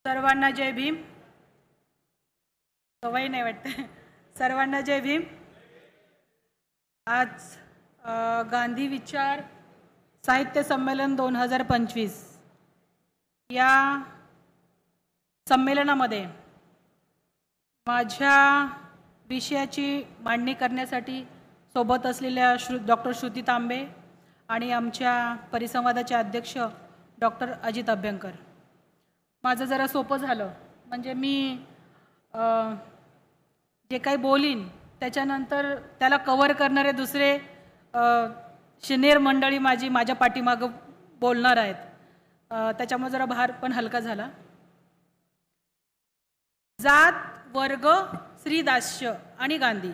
सर्वांना जय भीम. सवय नाही वाटतं. सर्वांना जय भीम. आज गांधी विचार साहित्य संमेलन 2025 या संमेलनामध्ये माझ्या विषयाची मांडणी करण्यासाठी सोबत असलेल्या डॉक्टर श्रुती तांबे आणि आमच्या परिसंवादाचे अध्यक्ष डॉक्टर अजित अभ्यंकर. माझं जरा सोपं झालं, म्हणजे मी जे काही बोलीन त्याच्यानंतर त्याला कव्हर करणारे दुसरे सिनियर मंडळी माझ्या पाठीमागं बोलणार आहेत. त्याच्यामुळे जरा भार पण हलका झाला. जात, वर्ग, स्त्रीदास्य आणि गांधी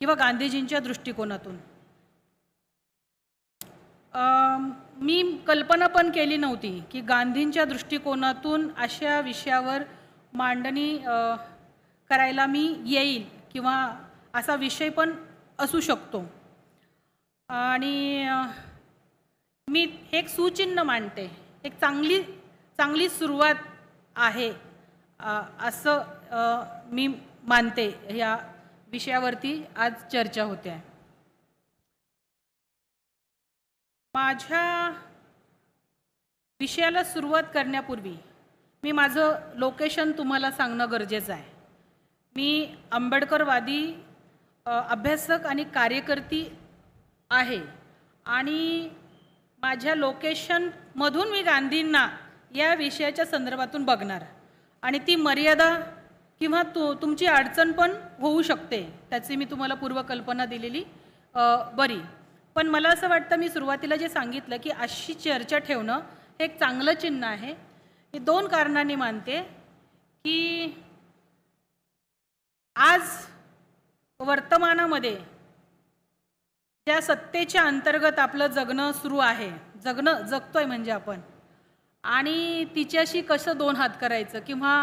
किंवा गांधीजींच्या दृष्टिकोनातून मी कल्पना पण केली नव्हती की गांधींच्या दृष्टिकोनातून अशा विषयावर मांडणी करायला मी येईल किंवा असा विषय पण असू शकतो. आणि मी एक सूचिन्ह मांडते, एक चांगली सुरुवात आहे असं मी मानते. या विषयावरती आज चर्चा होते आहे. माझ्या विषयाला सुरुवात करण्यापूर्वी मी माझं लोकेशन तुम्हाला सांगणं गरजेचं आहे. मी आंबेडकरवादी अभ्यासक आणि कार्यकर्ती आहे आणि माझ्या लोकेशनमधून मी गांधींना या विषयाच्या संदर्भातून बघणार आणि ती मर्यादा किंवा तुमची अडचण पण होऊ शकते, त्याची मी तुम्हाला पूर्वकल्पना दिलेली बरी. पण मला असं वाटतं, मी सुरुवातीला जे सांगितलं की अशी चर्चा ठेवणं हे एक चांगलं चिन्ह आहे. हे दोन कारणांनी मानते की आज वर्तमानामध्ये ज्या सत्तेच्या अंतर्गत आपलं जगणं सुरू आहे, जगतोय म्हणजे आपण, आणि तिच्याशी कसं दोन हात करायचं किंवा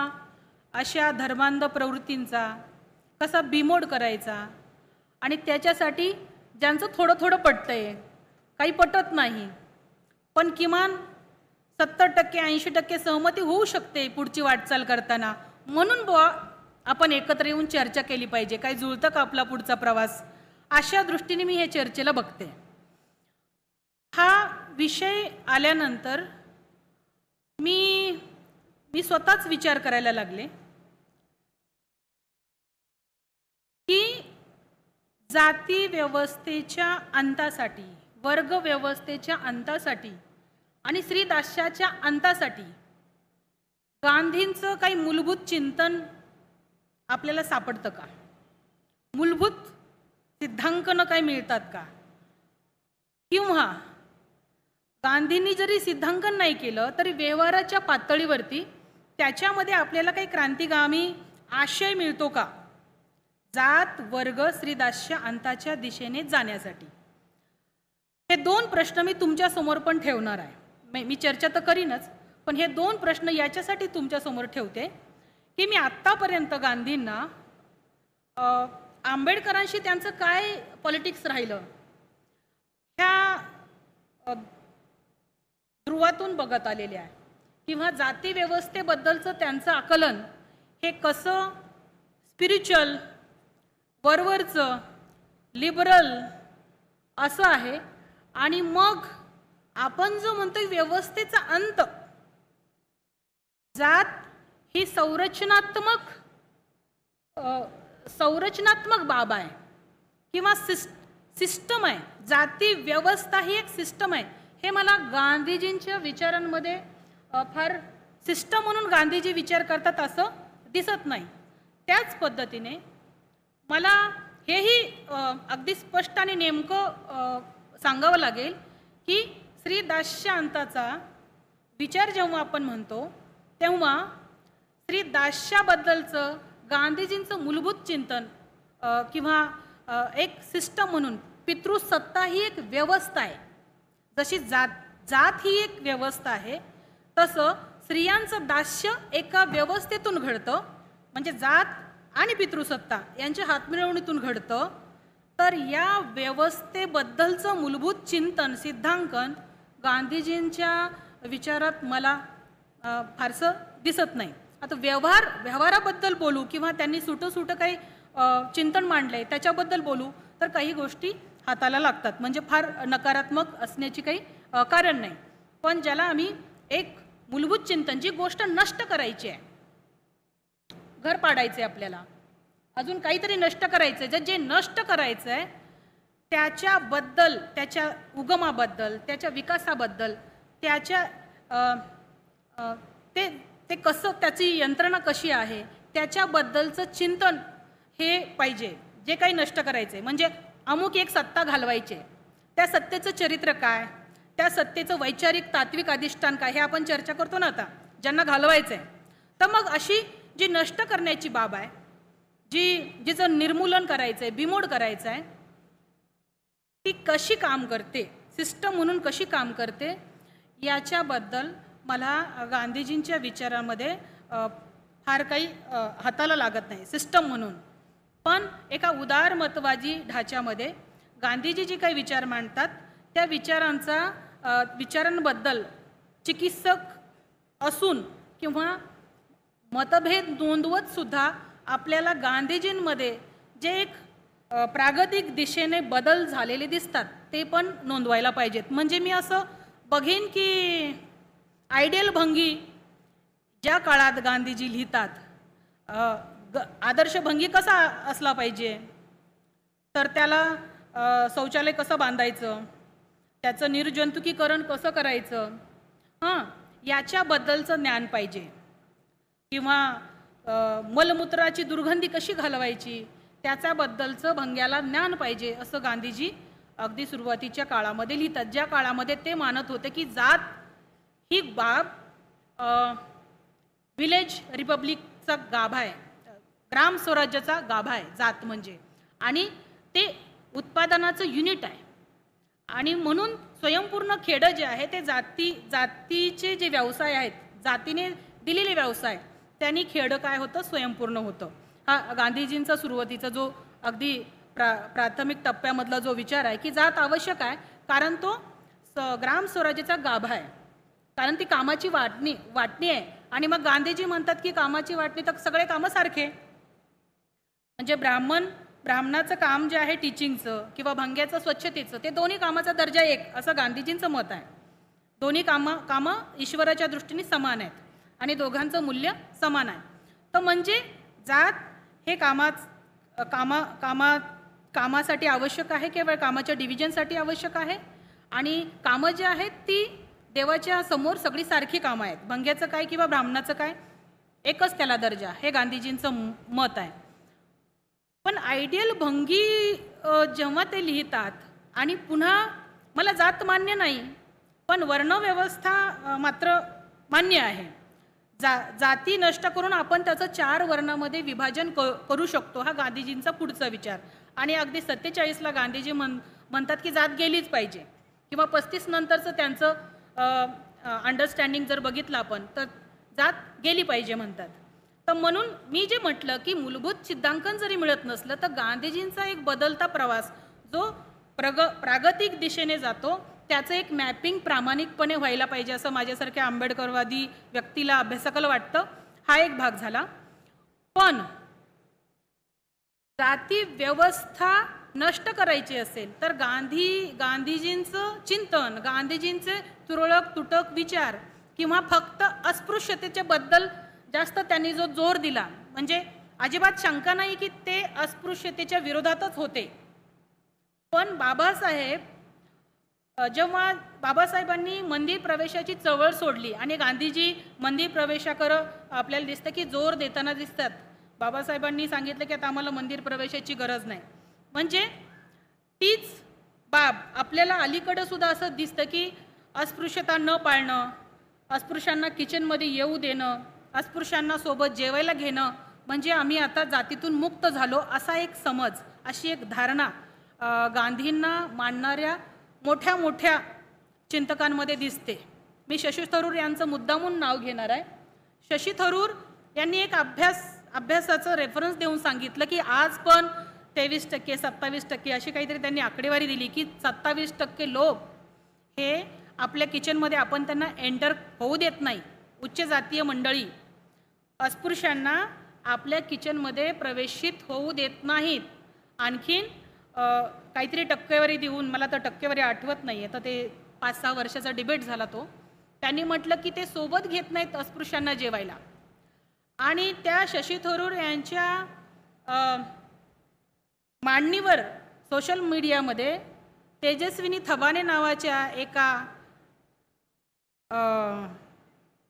अशा धर्मांध प्रवृत्तींचा कसा बिमोड करायचा, आणि त्याच्यासाठी ज्यांचं थोडं पटतंय, काही पटत नाही, पण किमान 70% 80% सहमती होऊ शकते पुढची वाटचाल करताना, म्हणून बुवा आपण एकत्र येऊन चर्चा केली पाहिजे. काही जुळतं का आपला पुढचा प्रवास, अशा दृष्टीने मी हे चर्चेला बघते. हा विषय आल्यानंतर मी स्वतःच विचार करायला लागले की जाती व्यवस्थेच्या अंतासाठी, वर्ग व्यवस्थेच्या अंतासाठी आणि स्त्रीदास्याच्या अंतासाठी गांधींचं काही मूलभूत चिंतन आपल्याला सापडतं का? मूलभूत सिद्धांकनं काही मिळतात का? किंवा गांधींनी जरी सिद्धांकन नाही केलं तरी व्यवहाराच्या पातळीवरती त्याच्यामध्ये आपल्याला काही क्रांतिगामी आशय मिळतो का, जात, वर्ग, स्त्रीदास्य अंताच्या दिशेने जाण्यासाठी? हे दोन प्रश्न मी तुमच्या समोर पण ठेवणार आहे. मी चर्चा तर करीनच, पण हे दोन प्रश्न याच्यासाठी तुमच्या समोर ठेवते की मी आत्तापर्यंत गांधींना आंबेडकरांशी त्यांचं काय पॉलिटिक्स राहिलं ह्या ध्रुवातून बघत आलेले आहे, किंवा जाती व्यवस्थेबद्दलचं त्यांचं आकलन हे कसं स्पिरिच्युअल, वरवरचं, लिबरल असं आहे. आणि मग आपण जो म्हणतो व्यवस्थेचा अंत, जात ही संरचनात्मक बाब आहे किंवा सिस्टम आहे. जाती व्यवस्था ही एक सिस्टम आहे. हे मला गांधीजींच्या विचारांमध्ये फार सिस्टम म्हणून गांधीजी विचार करतात असं दिसत नाही. त्याच पद्धतीने मला हेही अगदी स्पष्ट आणि नेमकं सांगावं लागेल की स्त्रीदास्य अंताचा विचार जेव्हा आपण म्हणतो तेव्हा स्त्रीदास्याबद्दलचं गांधीजींचं मूलभूत चिंतन किंवा एक सिस्टम म्हणून, पितृसत्ता ही एक व्यवस्था आहे. जशी जात ही एक व्यवस्था आहे, तसं स्त्रियांचं दास्य एका व्यवस्थेतून घडतं, म्हणजे जात आणि पितृसत्ता यांच्या हातमिळवणीतून घडतं. तर या व्यवस्थेबद्दलचं मूलभूत चिंतन, सिद्धांकन गांधीजींच्या विचारात मला फारसं दिसत नाही. आता व्यवहाराबद्दल बोलू किंवा त्यांनी सुटं काही चिंतन मांडले त्याच्याबद्दल बोलू तर काही गोष्टी हाताला लागतात, म्हणजे फार नकारात्मक असण्याची काही कारण नाही. पण ज्याला आम्ही एक मूलभूत चिंतन, जी गोष्ट नष्ट करायची आहे, घर पाडायचे आपल्याला, अजून काहीतरी नष्ट करायचं, जे नष्ट करायचं आहे त्याच्याबद्दल, त्याच्या उगमाबद्दल, त्याच्या विकासाबद्दल, त्याच्या ते कसं, त्याची यंत्रणा कशी आहे त्याच्याबद्दलचं चिंतन हे पाहिजे. जे काही नष्ट करायचे म्हणजे अमुक एक सत्ता घालवायचे, त्या सत्तेचं चरित्र काय, त्या सत्तेचं वैचारिक तात्विक अधिष्ठान काय, हे आपण चर्चा करतो ना आता, ज्यांना घालवायचं आहे. तर मग अशी जी नष्ट करण्याची बाब आहे, जिचं निर्मूलन करायचं आहे, बिमोड करायचं आहे, ती कशी काम करते, सिस्टम म्हणून कशी काम करते, याच्याबद्दल मला गांधीजींच्या विचारामध्ये फार काही हाताला लागत नाही सिस्टम म्हणून. पण एका उदारमतवादी ढाच्यामध्ये गांधीजी जे काही विचार मांडतात त्या विचारांबद्दल चिकित्सक असून किंवा मतभेद नोंदवत सुद्धा आपल्याला गांधीजींमध्ये जे एक प्रागतिक दिशेने बदल झालेले दिसतात ते पण नोंदवायला पाहिजेत. म्हणजे मी असं बघेन की आयडियल भंगी ज्या काळात गांधीजी लिहितात, आदर्श भंगी कसा असला पाहिजे, तर त्याला शौचालय कसं बांधायचं, त्याचं निर्जंतुकीकरण कसं करायचं, याच्याबद्दलचं ज्ञान पाहिजे. किंवा मलमूत्राची दुर्गंधी कशी घालवायची त्याच्याबद्दलचं भंग्याला ज्ञान पाहिजे, असं गांधीजी अगदी सुरुवातीच्या काळामध्ये लिहितात, ज्या काळामध्ये ते मानत होते की जात ही बाब विलेज रिपब्लिकचा गाभा आहे, ग्राम स्वराज्याचा गाभा आहे जात म्हणजे, आणि ते उत्पादनाचं युनिट आहे. आणि म्हणून स्वयंपूर्ण खेडं जे आहे ते जातीचे जे व्यवसाय आहेत, जातीने दिलेले व्यवसाय, त्यांनी खेडं काय होतं, स्वयंपूर्ण होतं. हा गांधीजींचा सुरुवातीचा जो अगदी प्राथमिक टप्प्यामधला जो विचार आहे की जात आवश्यक आहे, कारण तो ग्राम स्वराज्याचा गाभा आहे, कारण ती कामाची वाटणी आहे. आणि मग गांधीजी म्हणतात की कामाची वाटणी तर सगळे कामं सारखे, म्हणजे ब्राह्मणाचं काम जे आहे टीचिंगचं किंवा भंग्याचं स्वच्छतेचं, ते दोन्ही कामाचा दर्जा एक, असं गांधीजींचं मत आहे. दोन्ही कामं ईश्वराच्या दृष्टीने समान आहेत आणि दोघांचं मूल्य समान आहे. तर म्हणजे जात हे कामासाठी आवश्यक आहे, केवळ कामाच्या डिव्हिजनसाठी आवश्यक आहे. आणि कामं जी आहेत ती देवाच्या समोर सगळी सारखी कामं आहेत, भंग्याचं काय किंवा ब्राह्मणाचं काय, एकच त्याला दर्जा, हे गांधीजींचं मत आहे. पण आयडियल भंगी जेव्हा ते लिहितात, आणि पुन्हा मला जात मान्य नाही पण वर्णव्यवस्था मात्र मान्य आहे, जाती नष्ट करून आपण त्याचं 4 वर्णामध्ये विभाजन करू शकतो, हा गांधीजींचा पुढचा विचार. आणि अगदी 47ला गांधीजी म्हणतात की जात गेलीच पाहिजे, किंवा 35 नंतरचं त्यांचं अंडरस्टँडिंग जर बघितलं आपण तर जात गेली पाहिजे म्हणतात. तर म्हणून मी जे म्हटलं की मूलभूत सिद्धांकन जरी मिळत नसलं तर गांधीजींचा एक बदलता प्रवास जो प्रागतिक दिशेने जातो, त्याचं एक मॅपिंग प्रामाणिकपणे व्हायला पाहिजे, असं माझ्यासारख्या आंबेडकरवादी व्यक्तीला, अभ्यासकाला वाटतं. हा एक भाग झाला. पण जाती व्यवस्था नष्ट करायची असेल तर गांधीजींचं चिंतन, गांधीजींचे तुरळक तुटक विचार, किंवा फक्त अस्पृश्यतेच्या बद्दल जास्त त्यांनी जो जोर दिला, म्हणजे अजिबात शंका नाही की ते अस्पृश्यतेच्या विरोधातच होते. पण जेव्हा बाबासाहेबांनी मंदिर प्रवेशाची चळवळ सोडली आणि गांधीजी मंदिर प्रवेशाकडे आपल्याला दिसतं की जोर देताना दिसतात, बाबासाहेबांनी सांगितलं की आता आम्हाला मंदिर प्रवेशाची गरज नाही. म्हणजे तीच बाब आपल्याला अलीकडे सुद्धा असं दिसतं की अस्पृश्यता न पाळणं, अस्पृश्यांना किचनमध्ये येऊ देणं, अस्पृश्यांना सोबत जेवायला घेणं, म्हणजे आम्ही आता जातीतून मुक्त झालो, असा एक समज, अशी एक धारणा गांधींना मांडणाऱ्या मोठ्या मोठ्या चिंतकांमध्ये दिसते. मी शशी थरूर यांचं मुद्दामून नाव घेणार आहे. शशी थरूर यांनी एक अभ्यासाचं रेफरन्स देऊन सांगितलं की आज पण 23%, 27% अशी काहीतरी त्यांनी आकडेवारी दिली की 27% लोक हे आपल्या किचनमध्ये आपण त्यांना एंटर होऊ देत नाही, उच्च जातीय मंडळी. अस्पृश्यांना आपल्या किचनमध्ये प्रवेशित होऊ देत नाहीत. आणखीन काहीतरी टक्केवारी देऊन, मला तर टक्केवारी आठवत नाही आहे, तर ते 5-6 वर्षाचा डिबेट झाला तो. त्यांनी म्हटलं की ते सोबत घेत नाहीत अस्पृश्यांना जेवायला. आणि त्या शशी थरूर यांच्या मांडणीवर सोशल मीडियामध्ये तेजस्विनी थबाने नावाच्या एका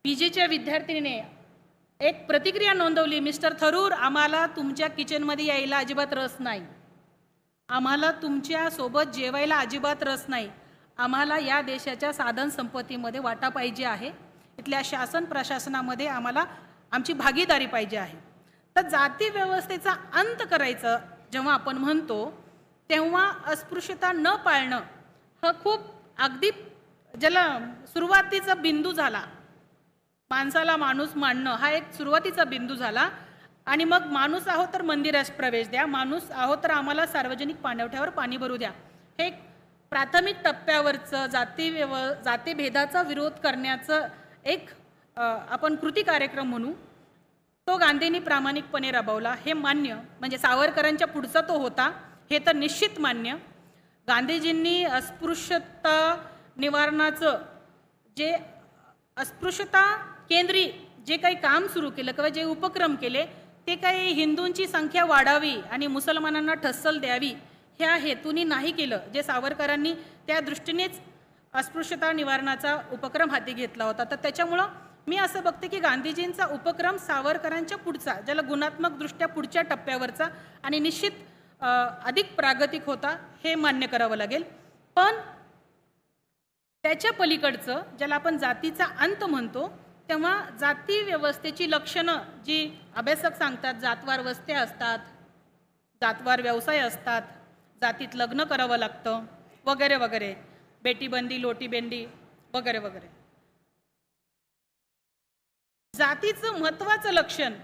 PGच्या विद्यार्थिनीने एक प्रतिक्रिया नोंदवली, मिस्टर थरूर, आम्हाला तुमच्या किचनमध्ये यायला अजिबात रस नाही, आम्हाला तुमच्या सोबत जेवायला अजिबात रस नाही, आम्हाला या देशाच्या साधन संपत्तीमध्ये वाटा पाहिजे आहे, इथल्या शासन प्रशासनामध्ये आम्हाला आमची भागीदारी पाहिजे आहे. तर जाती व्यवस्थेचा अंत करायचं जेव्हा आपण म्हणतो तेव्हा अस्पृश्यता न पाळणं हा खूप अगदी ज्याला सुरुवातीचा बिंदू झाला. माणसाला माणूस मानणं हा एक सुरुवातीचा बिंदू झाला. आणि मग माणूस आहोत तर मंदिरात प्रवेश द्या, माणूस आहोत तर आम्हाला सार्वजनिक पाणवठ्यावर पाणी भरू द्या, हे प्राथमिक टप्प्यावरचं जातीभेदाचा विरोध करण्याचं एक आपण कृती कार्यक्रम म्हणू, तो गांधींनी प्रामाणिकपणे राबवला. हे मान्य, म्हणजे सावरकरांच्या पुढचा तो होता, हे तर निश्चित मान्य. गांधीजींनी अस्पृश्यता निवारणाचं जे अस्पृश्यता केंद्री जे काही काम सुरू केलं किंवा जे उपक्रम केले ते काही हिंदूंची संख्या वाढावी आणि मुसलमानांना ठस्सल द्यावी ह्या हेतूनी नाही केलं. जे सावरकरांनी त्या दृष्टीनेच अस्पृश्यता निवारणाचा उपक्रम हाती घेतला होता. तर त्याच्यामुळं मी असं बघते की गांधीजींचा उपक्रम सावरकरांच्या पुढचा, ज्याला गुणात्मकदृष्ट्या पुढच्या टप्प्यावरचा आणि निश्चित अधिक प्रागतिक होता, हे मान्य करावं लागेल. पण त्याच्या पलीकडचं ज्याला आपण जातीचा अंत म्हणतो, तेव्हा जाती व्यवस्थेची लक्षणं जी अभ्यासक सांगतात, जातवार वस्त्या असतात, जातवार व्यवसाय असतात, जातीत लग्न करावं लागतं वगैरे वगैरे, बेटीबंदी, लोटीबंदी वगैरे वगैरे. जातीचं महत्त्वाचं लक्षण,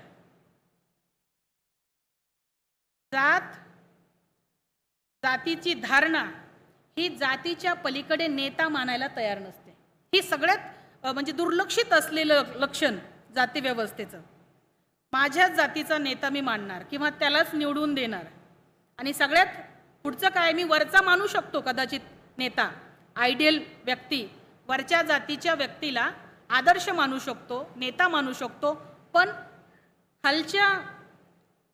जातीची धारणा ही जातीच्या पलीकडे नेता मानायला तयार नसते. ही सगळ्यात म्हणजे दुर्लक्षित असलेलं लक्षण जाती व्यवस्थेचं. माझ्याच जातीचा नेता मी मानणार किंवा त्यालाच निवडून देणार. आणि सगळ्यात पुढचं काय, मी वरचा मानू शकतो कदाचित नेता, आयडियल व्यक्ती, वरच्या जातीच्या व्यक्तीला आदर्श मानू शकतो, नेता मानू शकतो, पण खालच्या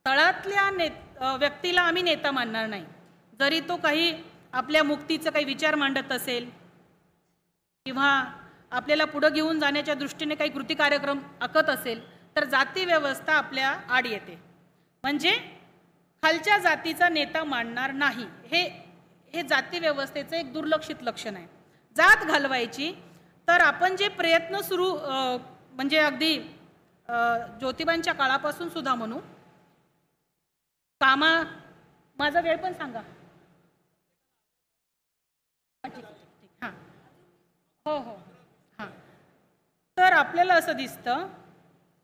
तळातल्या व्यक्तीला आम्ही नेता मानणार नाही. जरी तो काही आपल्या मुक्तीचं काही विचार मांडत असेल किंवा आपल्याला पुढे घेऊन जाण्याच्या दृष्टीने काही कृती कार्यक्रम आखत असेल, तर जाती व्यवस्था आपल्या आड येते. म्हणजे खालच्या जातीचा नेता मानणार नाही, हे जाती व्यवस्थेचं एक दुर्लक्षित लक्षण आहे. जात घालवायची तर आपण जे प्रयत्न सुरू म्हणजे अगदी ज्योतिबांच्या काळापासून सुद्धा म्हणू, माझा वेळ पण सांगा. ठीक हां, हो हो हां. तर आपल्याला असं दिसतं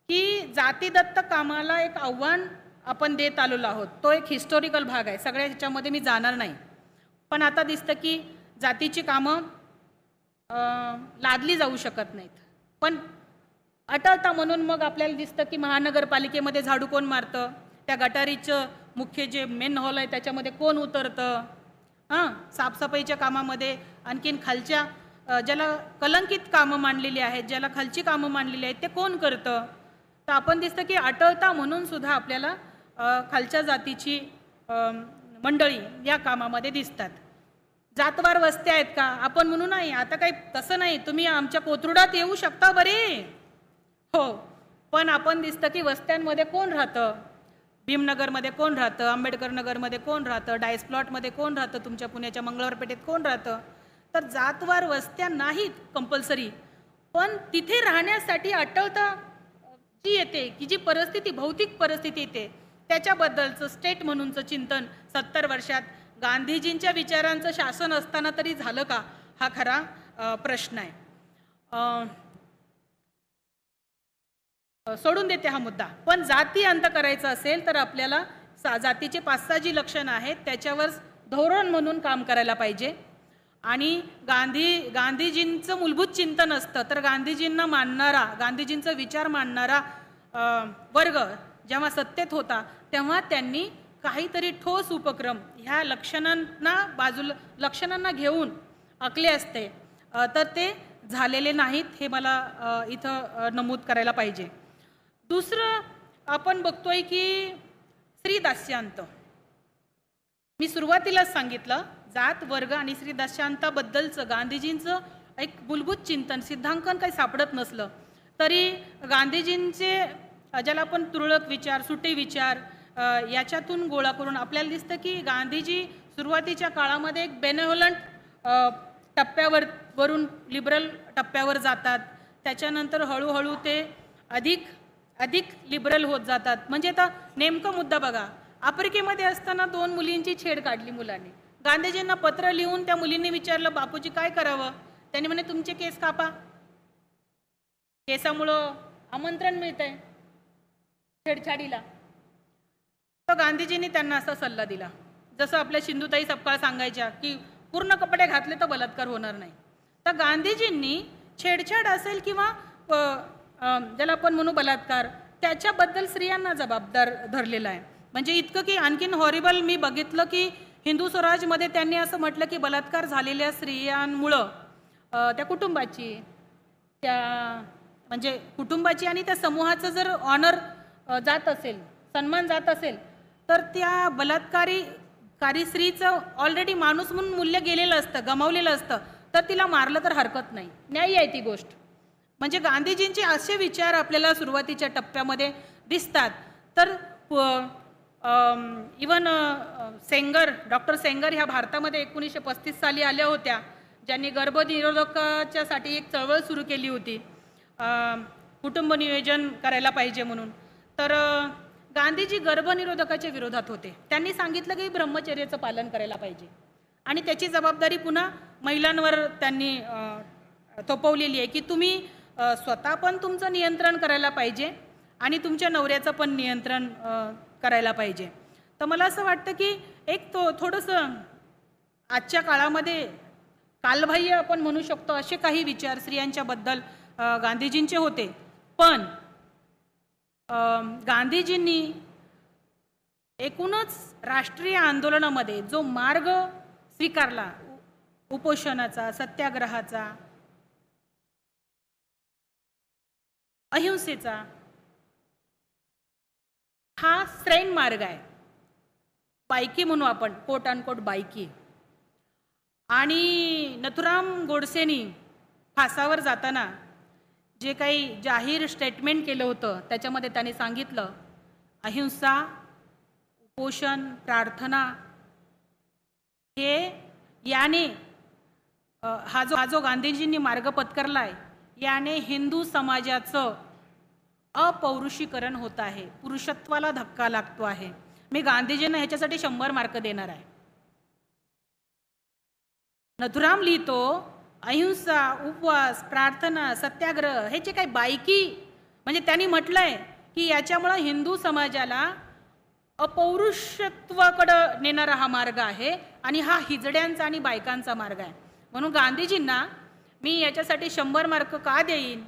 की जातीदत्त कामाला एक आव्हान आपण देत आलेलो आहोत. तो एक हिस्टॉरिकल भाग आहे, सगळ्या ह्याच्यामध्ये मी जाणार नाही. पण आता दिसतं की जातीची कामं लादली जाऊ शकत नाहीत. पण अटळता म्हणून मग आपल्याला दिसतं की महानगरपालिकेमध्ये झाडू कोण मारतं, त्या गटारीचं मुख्य जे मेन हॉल आहे त्याच्यामध्ये कोण उतरतं, साफसफाईच्या कामामध्ये आणखीन खालच्या ज्याला कलंकित कामं मांडलेली आहेत, ज्याला खालची कामं मांडलेली आहेत, ते कोण करतं. तर आपण दिसतं की अटळता म्हणून सुद्धा आपल्याला खालच्या जातीची मंडळी या कामामध्ये दिसतात. जातवार वस्त्या आहेत का, आपण म्हणू नाही, आता काही तसं नाही, तुम्ही आमच्या कोथरूडात येऊ शकता बरे, हो. पण आपण दिसतं की वस्त्यांमध्ये कोण राहतं, भीमनगरमध्ये कोण राहतं, आंबेडकर नगरमध्ये कोण राहतं, डायस प्लॉटमध्ये कोण राहतं, तुमच्या पुण्याच्या मंगळवारपेठेत कोण राहतं. तर जातवार वस्त्या नाहीत कंपल्सरी, पण तिथे राहण्यासाठी अटळता जी येते, की जी परिस्थिती, भौतिक परिस्थिती येते, त्याच्याबद्दलचं स्टेट म्हणूनचं चिंतन 70 वर्षात गांधीजींच्या विचारांचं शासन असताना तरी झालं का, हा खरा प्रश्न आहे. सोडून देते हा मुद्दा. पण जाती अंत करायचा असेल तर आपल्याला जातीचे 5-6 जी लक्षणं आहेत त्याच्यावर धोरण म्हणून काम करायला पाहिजे. आणि गांधीजींचं मूलभूत चिंतन असतं तर गांधीजींना मानणारा, गांधीजींचा विचार मानणारा वर्ग जेव्हा सत्तेत होता तेव्हा त्यांनी काहीतरी ठोस उपक्रम ह्या लक्षणांना घेऊन आखले असते, तर ते झालेले नाहीत, हे मला इथं नमूद करायला पाहिजे. दुसरं आपण बघतोय की स्त्री दास्यांत. मी सुरुवातीलाच सांगितलं, जात वर्ग आणि स्त्री दास्यांताबद्दलचं गांधीजींचं एक मूलभूत चिंतन, सिद्धांकन काही सापडत नसलं तरी गांधीजींचे ज्याला आपण तुरळक विचार, सुटे विचार याच्यातून गोळा करून आपल्याला दिसतं की गांधीजी सुरुवातीच्या काळामध्ये एक बेनेव्होलंट वरून लिबरल टप्प्यावर जातात. त्याच्यानंतर हळूहळू ते अधिक लिबरल होत जातात. म्हणजे आता नेमका मुद्दा बघा, आफ्रिकेमध्ये असताना 2 मुलींची छेड काढली मुलांनी. गांधीजींना पत्र लिहून त्या मुलींनी विचारलं, बापूजी काय करावं? त्यांनी म्हणे तुमचे केस कापा, केसामुळं आमंत्रण मिळतंय छेडछाडीला. तर गांधीजींनी त्यांना असा सल्ला दिला, जसं आपल्या सिंधुताई सपकाळ सांगायच्या की पूर्ण कपडे घातले तर बलात्कार होणार नाही. तर गांधीजींनी छेडछाड असेल किंवा ज्याला आपण म्हणू बलात्कार, त्याच्याबद्दल स्त्रियांना जबाबदार धरलेला आहे. म्हणजे इतकं की आणखीन हॉरिबल मी बघितलं की हिंदू स्वराजमध्ये त्यांनी असं म्हटलं की बलात्कार झालेल्या स्त्रियांमुळं त्या कुटुंबाची म्हणजे कुटुंबाची आणि त्या समूहाचं जर ऑनर जात असेल, सन्मान जात असेल, तर त्या बलात्कारी स्त्रीचं ऑलरेडी माणूस म्हणून मूल्य गेलेलं असतं, गमावलेलं असतं, तर तिला मारलं तर हरकत नाही. न्याय्य आहे ती गोष्ट. म्हणजे गांधीजींचे असे विचार आपल्याला सुरुवातीच्या टप्प्यामध्ये दिसतात. तर इवन डॉक्टर सेंगर ह्या भारतामध्ये 1935 साली आल्या होत्या, ज्यांनी गर्भनिरोधकाच्यासाठी एक चळवळ सुरू केली होती, कुटुंब नियोजन करायला पाहिजे म्हणून. तर गांधीजी गर्भनिरोधकाच्या विरोधात होते. त्यांनी सांगितलं की ब्रह्मचर्याचं पालन करायला पाहिजे आणि त्याची जबाबदारी पुन्हा महिलांवर त्यांनी थोपवलेली आहे की तुम्ही स्वतः पण तुमचं नियंत्रण करायला पाहिजे आणि तुमच्या नवऱ्याचं पण नियंत्रण करायला पाहिजे. तर मला असं वाटतं की एक थोडंसं आजच्या काळामध्ये कालबाह्य आपण म्हणू शकतो असे काही विचार स्त्रियांच्याबद्दल गांधीजींचे होते. पण गांधीजींनी एकूणच राष्ट्रीय आंदोलनामध्ये जो मार्ग स्वीकारला, उपोषणाचा, सत्याग्रहाचा, अहिंसेचा, हा स्ट्रेन मार्ग आहे. बायकी म्हणू आपण, कोट अनकोट बायकी. आणि नथुराम गोडसेनी फासावर जाताना जे काही जाहीर स्टेटमेंट केलं होतं त्याच्यामध्ये त्यांनी सांगितलं, अहिंसा, उपोषण, प्रार्थना हे याने हा जो गांधीजींनी मार्ग पत्करलाय याने हिंदू समाजाचं अपौरुषीकरण होत आहे, पुरुषत्वाला धक्का लागतो आहे. मी गांधीजींना ह्याच्यासाठी 100 मार्क देणार आहे. नथुराम लिहितो, अहिंसा, उपवास, प्रार्थना, सत्याग्रह हे जे काही बायकी, म्हणजे त्यांनी म्हटलंय की याच्यामुळं हिंदू समाजाला अपौरुषत्वाकडं नेणारा हा मार्ग आहे आणि हा हिजड्यांचा आणि बायकांचा मार्ग आहे. म्हणून गांधीजींना मी याच्यासाठी 100 मार्क का देईन?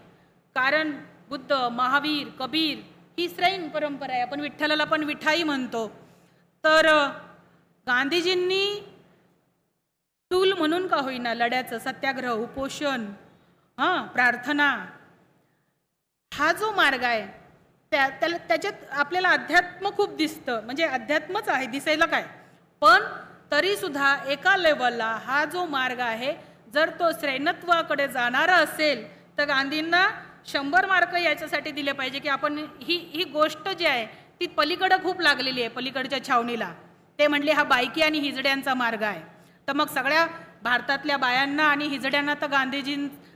कारण बुद्ध, महावीर, कबीर ही श्रैन परंपरा आहे. आपण विठ्ठलाला पण विठाई म्हणतो. तर गांधीजींनी टूल म्हणून का होईना लढ्याचं, सत्याग्रह, उपोषण, प्रार्थना, हा जो मार्ग आहे त्याच्यात आपल्याला अध्यात्म खूप दिसतं. म्हणजे अध्यात्मच आहे दिसायला काय, पण तरी सुद्धा एका लेवलला हा जो मार्ग आहे जर तो श्रेणत्वाकडे जाणारा असेल तर गांधींना 100 मार्क याच्यासाठी दिले पाहिजे की आपण ही गोष्ट जी आहे ती पलीकडं खूप लागलेली आहे, पलीकडच्या छावणीला. ते म्हणले हा बायकी आणि हिजड्यांचा मार्ग आहे. तर मग सगळ्या भारतातल्या बायांना आणि हिजड्यांना तर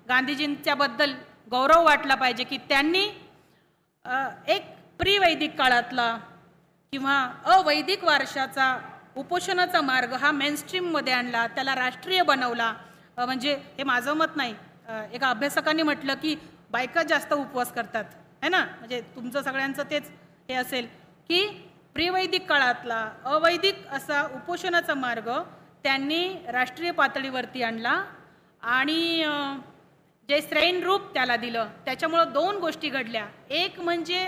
गांधीजींच्याबद्दल गौरव वाटला पाहिजे की त्यांनी एक प्रीवैदिक काळातला किंवा अवैदिक वर्षाचा उपोषणाचा मार्ग हा मेनस्ट्रीममध्ये आणला, त्याला राष्ट्रीय बनवला. म्हणजे हे माझं मत नाही, एका अभ्यासकांनी म्हटलं की बायका जास्त उपवास करतात है ना. म्हणजे तुमचं सगळ्यांचं तेच हे असेल की प्रीवैदिक काळातला अवैदिक असा उपोषणाचा मार्ग त्यांनी राष्ट्रीय पातळीवरती आणला आणि जे श्रेण रूप त्याला दिलं. त्याच्यामुळं 2 गोष्टी घडल्या. एक म्हणजे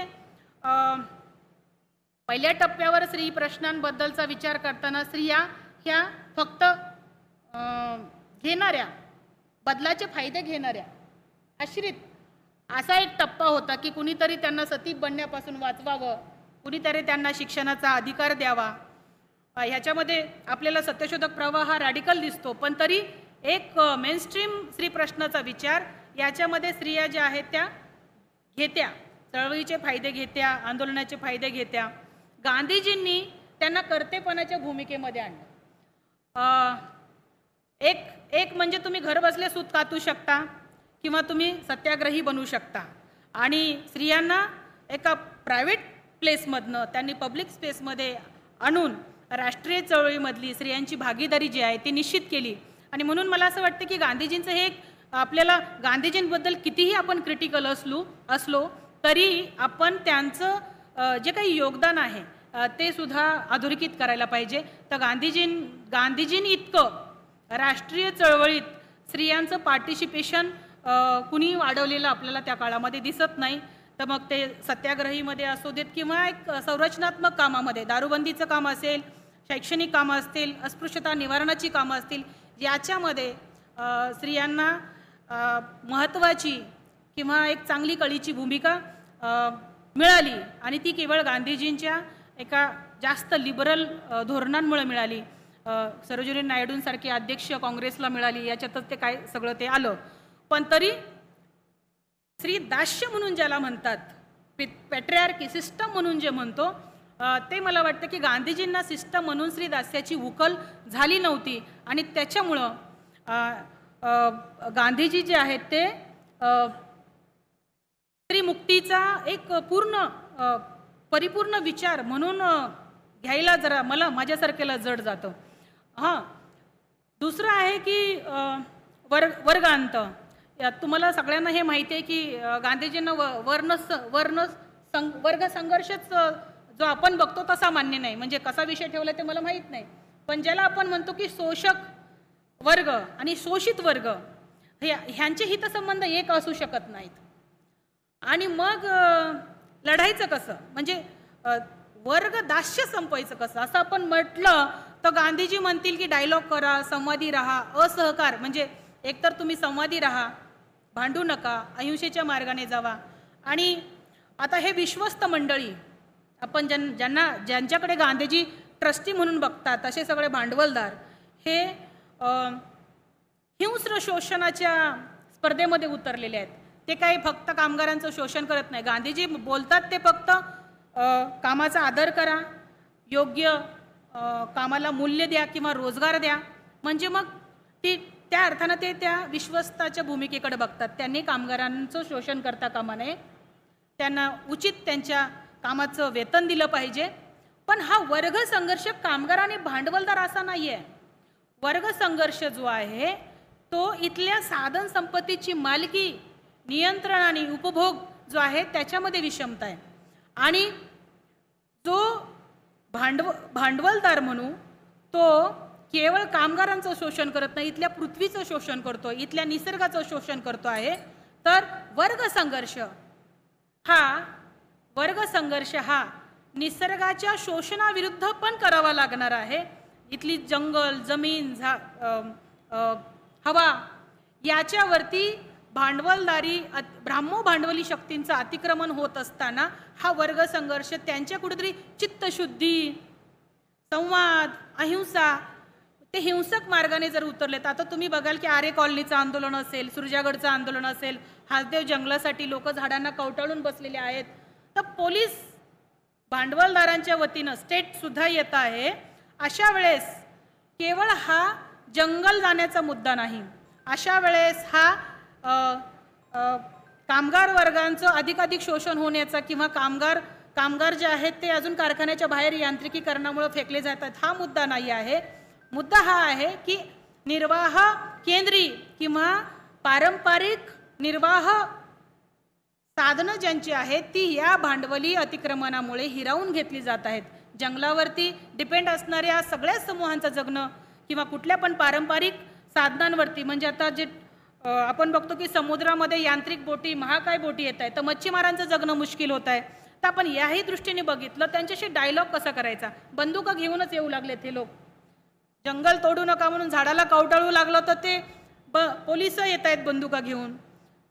पहिल्या टप्प्यावर स्त्री प्रश्नांबद्दलचा विचार करताना स्त्रिया ह्या फक्त घेणाऱ्या, बदलाचे फायदे घेणाऱ्या, आश्रित असा एक टप्पा होता की कुणीतरी त्यांना सती बनण्यापासून वाचवावं, कुणीतरी त्यांना शिक्षणाचा अधिकार द्यावा. ह्याच्यामध्ये आपल्याला सत्यशोधक प्रवाह हा रॅडिकल दिसतो, पण तरी एक मेनस्ट्रीम स्त्री प्रश्नाचा विचार याच्यामध्ये स्त्रिया ज्या आहेत त्या घेत्या, चळवळीचे फायदे घेत्या, आंदोलनाचे फायदे घेत्या. गांधीजींनी त्यांना कर्तेपणाच्या भूमिकेमध्ये आणलं. एक म्हणजे तुम्ही घर बसल्या सूत कातू शकता किंवा तुम्ही सत्याग्रही बनू शकता. आणि स्त्रियांना एका प्रायव्हेट प्लेसमधनं त्यांनी पब्लिक स्पेसमध्ये आणून राष्ट्रीय चळवळीमधली स्त्रियांची भागीदारी जी आहे ती निश्चित केली. आणि म्हणून मला असं वाटतं की गांधीजींचं हे आपल्याला गांधीजींबद्दल कितीही आपण क्रिटिकल असलो तरी आपण त्यांचं जे काही योगदान आहे ते सुद्धा अधोरेखित करायला पाहिजे. तर गांधीजींनी इतकं राष्ट्रीय चळवळीत स्त्रियांचं पार्टिसिपेशन कुणी वाढवलेलं आपल्याला त्या काळामध्ये दिसत नाही. तर मग ते सत्याग्रहीमध्ये असू देत किंवा एक संरचनात्मक कामामध्ये, दारूबंदीचं काम असेल, शैक्षणिक कामं असतील, अस्पृश्यता निवारणाची कामं असतील, याच्यामध्ये स्त्रियांना महत्त्वाची किंवा एक चांगली कळीची भूमिका मिळाली. आणि ती केवळ गांधीजींच्या एका जास्त लिबरल धोरणांमुळे मिळाली. सरोजिनी नायडूंसारखे अध्यक्ष काँग्रेसला मिळाली, याच्यातच ते काय सगळं ते आलं. पण तरी स्त्री दास्य म्हणून ज्याला म्हणतात, पॅट्रियार्की सिस्टम म्हणून जे म्हणतो, ते मला वाटतं की गांधीजींना सिस्टम म्हणून स्त्री दास्याची उकल झाली नव्हती. आणि त्याच्यामुळं गांधीजी जे आहेत ते स्त्रीमुक्तीचा एक परिपूर्ण विचार म्हणून घ्यायला जरा माझ्यासारख्याला जड जातं. दुसरं आहे की वर्गांत. तुम्हाला सगळ्यांना हे माहिती आहे की गांधीजींना वर्ग संघर्षच जो आपण बघतो तसा मान्य नाही. म्हणजे कसा विषय ठेवला ते मला माहीत नाही, पण ज्याला आपण म्हणतो की शोषक वर्ग आणि शोषित वर्ग ह्यांचे हितसंबंध एक असू शकत नाहीत. आणि मग लढायचं कसं, म्हणजे वर्ग दास्य संपवायचं कसं असं आपण म्हटलं तर गांधीजी म्हणतील की डायलॉग करा, संवादी राहा, असहकार. म्हणजे एकतर तुम्ही संवादी राहा, भांडू नका, अहिंसेच्या मार्गाने जावा. आणि आता हे विश्वस्त मंडळी आपण ज्यांच्याकडे गांधीजी ट्रस्टी म्हणून बघतात असे सगळे भांडवलदार हे हिंस्र शोषणाच्या स्पर्धेमध्ये उतरलेले आहेत. ते काही फक्त कामगारांचं शोषण करत नाही. गांधीजी बोलतात ते फक्त कामाचा आदर करा, योग्य कामाला मूल्य द्या किंवा रोजगार द्या. म्हणजे मग त्या अर्थानं ते त्या विश्वस्ताच्या भूमिकेकडे बघतात. त्यांनी कामगारांचं शोषण करता कामा नये, त्यांना उचित त्यांच्या कामाचं वेतन दिलं पाहिजे. पण हा वर्ग संघर्ष कामगार आणि भांडवलदार असा नाही आहे. वर्ग संघर्ष जो आहे तो इथल्या साधन संपत्तीची मालकी, नियंत्रण आणि उपभोग जो आहे त्याच्यामध्ये विषमता आहे. आणि जो भांडवलदार म्हणू तो केवळ कामगारांचं शोषण करत नाही, इथल्या पृथ्वीचं शोषण करतो, इथल्या निसर्गाचं शोषण करतो आहे. तर वर्ग संघर्ष हा निसर्गाच्या शोषणाविरुद्ध पण करावा लागणार आहे. इथली जंगल, जमीन, हवा याच्यावरती ब्राह्मो भांडवली शक्तींचं अतिक्रमण होत असताना हा वर्ग संघर्ष त्यांच्या कुठेतरी चित्तशुद्धी, संवाद, अहिंसा ते हिंसक मार्गाने जर उतरलेत. आता तुम्ही बघाल की आरे कॉलनीचं आंदोलन असेल, सुरजागडचं आंदोलन असेल, हासदेव जंगलासाठी लोक झाडांना कवटाळून बसलेले आहेत. तर पोलीस भांडवलदारांच्या वतीनं स्टेट सुद्धा येत आहे. अशा वेळेस केवळ हा जंगल जाण्याचा मुद्दा नाही, अशा वेळेस हा कामगार वर्गांचं अधिकाधिक शोषण होण्याचा किंवा कामगार जे आहेत ते अजून कारखान्याच्या बाहेर यांत्रिकीकरणामुळे फेकले जातात हा मुद्दा नाही आहे. मुद्दा हा आहे की निर्वाह केंद्री किंवा पारंपरिक निर्वाह साधनं ज्यांची आहेत ती या भांडवली अतिक्रमणामुळे हिरावून घेतली जात आहेत. जंगलावरती डिपेंड असणाऱ्या सगळ्या समूहांचं जगणं किंवा कुठल्या पण पारंपरिक साधनांवरती, म्हणजे आता जे आपण बघतो की समुद्रामध्ये यांत्रिक बोटी, महाकाय बोटी येत आहेत, तर मच्छीमारांचं जगणं मुश्किल होत आहे. तर आपण याही दृष्टीने बघितलं त्यांच्याशी डायलॉग कसा करायचा. बंदुका घेऊनच येऊ लागले ते लोक. जंगल तोडू नका म्हणून झाडाला कवटाळू लागलं तर ते पोलिस येत आहेत बंदुका घेऊन.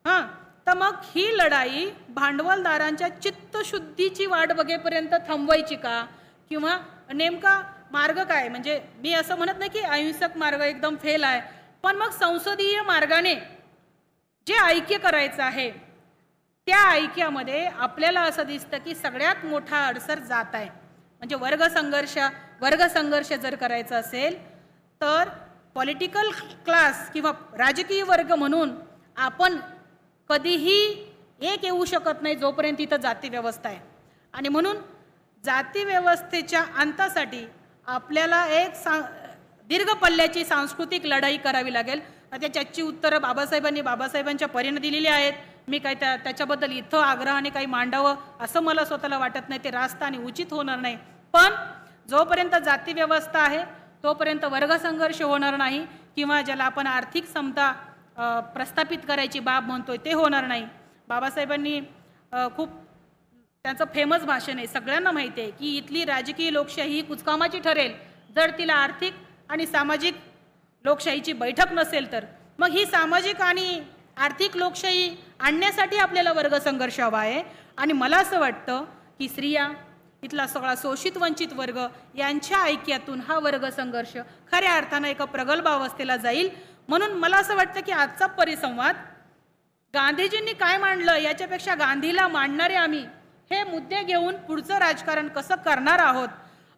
हां, तर मग ही लढाई भांडवलदारांच्या चित्तशुद्धीची वाट बघेपर्यंत थांबवायची का, किंवा नेमका मार्ग काय? म्हणजे मी असं म्हणत नाही की अहिंसक मार्ग एकदम फेल आहे, पण मग संसदीय मार्गाने जे ऐक्य करायचं आहे त्या ऐक्यामध्ये आपल्याला असं दिसतं की सगळ्यात मोठा अडसर जात आहे. म्हणजे वर्गसंघर्ष जर करायचा असेल तर पॉलिटिकल क्लास किंवा राजकीय वर्ग म्हणून आपण कधीही एक येऊ शकत नाही जोपर्यंत इथं जाती व्यवस्था आहे. आणि म्हणून जाती व्यवस्थेच्या अंतासाठी आपल्याला एक दीर्घ पल्ल्याची सांस्कृतिक लढाई करावी लागेल. त्याची उत्तरं बाबासाहेबांच्या परीने दिलेली आहेत. मी काही त्याच्याबद्दल इथं आग्रहाने काही मांडावं असं मला स्वतःला वाटत नाही. ते रास्त आणि उचित होणार नाही. पण जोपर्यंत जाती व्यवस्था आहे तोपर्यंत वर्गसंघर्ष होणार नाही, किंवा ज्याला आपण आर्थिक समता प्रस्थापित करायची बाब म्हणतोय ते होणार नाही. बाबासाहेबांनी खूप त्यांचं फेमस भाषण आहे, सगळ्यांना माहिती आहे की इथली राजकीय लोकशाही ही कुचकामाची ठरेल जर तिला आर्थिक आणि सामाजिक लोकशाहीची बैठक नसेल तर. मग ही सामाजिक आणि आर्थिक लोकशाही आणण्यासाठी आपल्याला वर्गसंघर्ष हवा आहे. आणि मला असं वाटतं की स्त्रिया, इथला सगळा शोषित वंचित वर्ग यांच्या ऐक्यातून हा वर्गसंघर्ष खऱ्या अर्थानं एका प्रगल्भ अवस्थेला जाईल. म्हणून मला असं वाटतं की आजचा परिसंवाद गांधीजींनी काय मांडलं याच्यापेक्षा गांधीला मांडणारे आम्ही हे मुद्दे घेऊन पुढचं राजकारण कसं करणार आहोत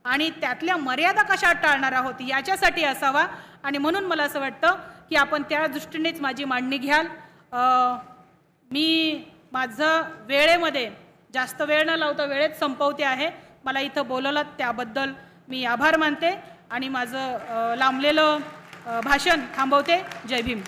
आणि त्यातल्या मर्यादा कशा टाळणार आहोत याच्यासाठी असावा. आणि म्हणून मला असं वाटतं की आपण त्या दृष्टीनेच माझी मांडणी घ्याल. मी माझं वेळेमध्ये जास्त वेळ न लावता वेळेत संपवते आहे. मला इथं बोलवलं त्याबद्दल मी आभार मानते आणि माझं लांबलेलं भाषण थांबवते. जय भीम.